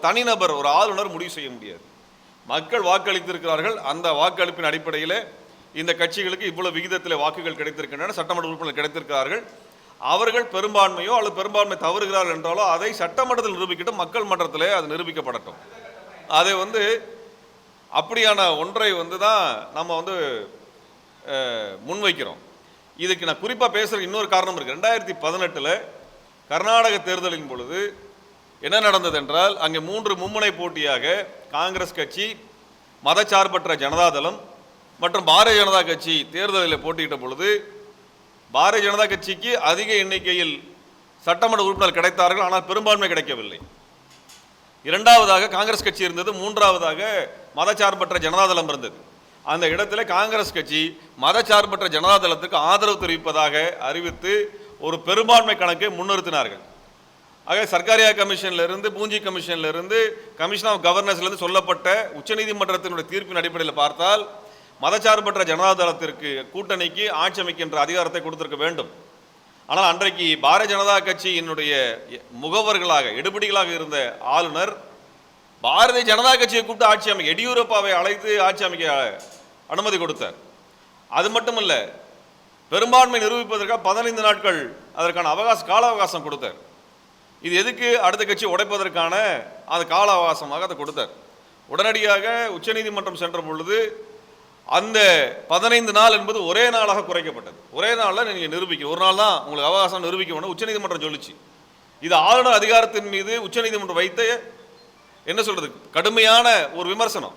தனிநபர், ஒரு ஆளுநர் முடிவு செய்ய முடியாது. மக்கள் வாக்களித்திருக்கிறார்கள். அந்த வாக்களிப்பின் அடிப்படையில் இந்த கட்சிகளுக்கு இவ்வளவு விகிதத்தில் வாக்குகள் கிடைத்திருக்கின்றன, சட்டமன்ற உறுப்பினர்கள் கிடைத்திருக்கிறார்கள். அவர்கள் பெரும்பான்மையோ அல்லது பெரும்பான்மை தவறுகிறார்கள் என்றாலோ அதை சட்டமன்றத்தில் நிரூபிக்கட்டும், மக்கள் மன்றத்தில் அது நிரூபிக்கப்படட்டும். அதை அப்படியான ஒன்றை தான் நம்ம முன்வைக்கிறோம். இதுக்கு நான் குறிப்பாக பேசுகிற இன்னொரு காரணம் இருக்குது. 2018 கர்நாடக தேர்தலின் பொழுது என்ன நடந்தது என்றால், அங்கே 3 மும்முனை போட்டியாக காங்கிரஸ் கட்சி, மதச்சார்பற்ற ஜனதாதளம் மற்றும் பாரதிய ஜனதா கட்சி தேர்தலில் போட்டியிட்ட பொழுது பாரதிய ஜனதா கட்சிக்கு அதிக எண்ணிக்கையில் சட்டமன்ற உறுப்பினர்கள் கிடைத்தார்கள், ஆனால் பெரும்பான்மை கிடைக்கவில்லை. இரண்டாவதாக காங்கிரஸ் கட்சி இருந்தது, மூன்றாவதாக மதச்சார்பற்ற ஜனதாதளம் இருந்தது. அந்த இடத்துல காங்கிரஸ் கட்சி மதச்சார்பற்ற ஜனதாதளத்துக்கு ஆதரவு தெரிவிப்பதாக அறிவித்து ஒரு பெரும்பான்மை கணக்கை முன்னிறுத்தினார்கள். ஆக சர்க்காரியா கமிஷன்லேருந்து, பூஞ்சி கமிஷன்லேருந்து, கமிஷன் ஆஃப் கவர்னன்ஸ்லேருந்து சொல்லப்பட்ட உச்சநீதிமன்றத்தினுடைய தீர்ப்பின் அடிப்படையில் பார்த்தால் மதச்சார்பற்ற ஜனதாதளத்திற்கு, கூட்டணிக்கு ஆட்சி அமைக்கின்ற அதிகாரத்தை கொடுத்திருக்க வேண்டும். ஆனால் அன்றைக்கு பாரதிய ஜனதா கட்சியினுடைய முகவர்களாக, எடுபடிகளாக இருந்த ஆளுநர் பாரதிய ஜனதா கட்சியை கூப்பிட்டு ஆட்சி அமைக்க, எடியூரப்பாவை அழைத்து ஆட்சி அமைக்க அனுமதி கொடுத்தார். அது மட்டுமல்ல, பெரும்பான்மை நிரூபிப்பதற்காக 15 நாட்கள் அதற்கான கால அவகாசம் கொடுத்தார். இது எதுக்கு? அடுத்த கட்சி உடைப்பதற்கான அந்த கால அவகாசமாக அதை கொடுத்தார். உடனடியாக உச்சநீதிமன்றம் சென்ற பொழுது அந்த 15 நாள் என்பது ஒரே நாளாக குறைக்கப்பட்டது. ஒரே நாளில் நீங்கள் நிரூபிக்க, ஒரு நாள் தான் உங்களுக்கு அவகாசம் நிரூபிக்க வேண்டும் உச்சநீதிமன்றம் சொல்லிச்சு. இது ஆளுநர் அதிகாரத்தின் மீது உச்சநீதிமன்றம் வைத்த என்ன சொல்றது, கடுமையான ஒரு விமர்சனம்.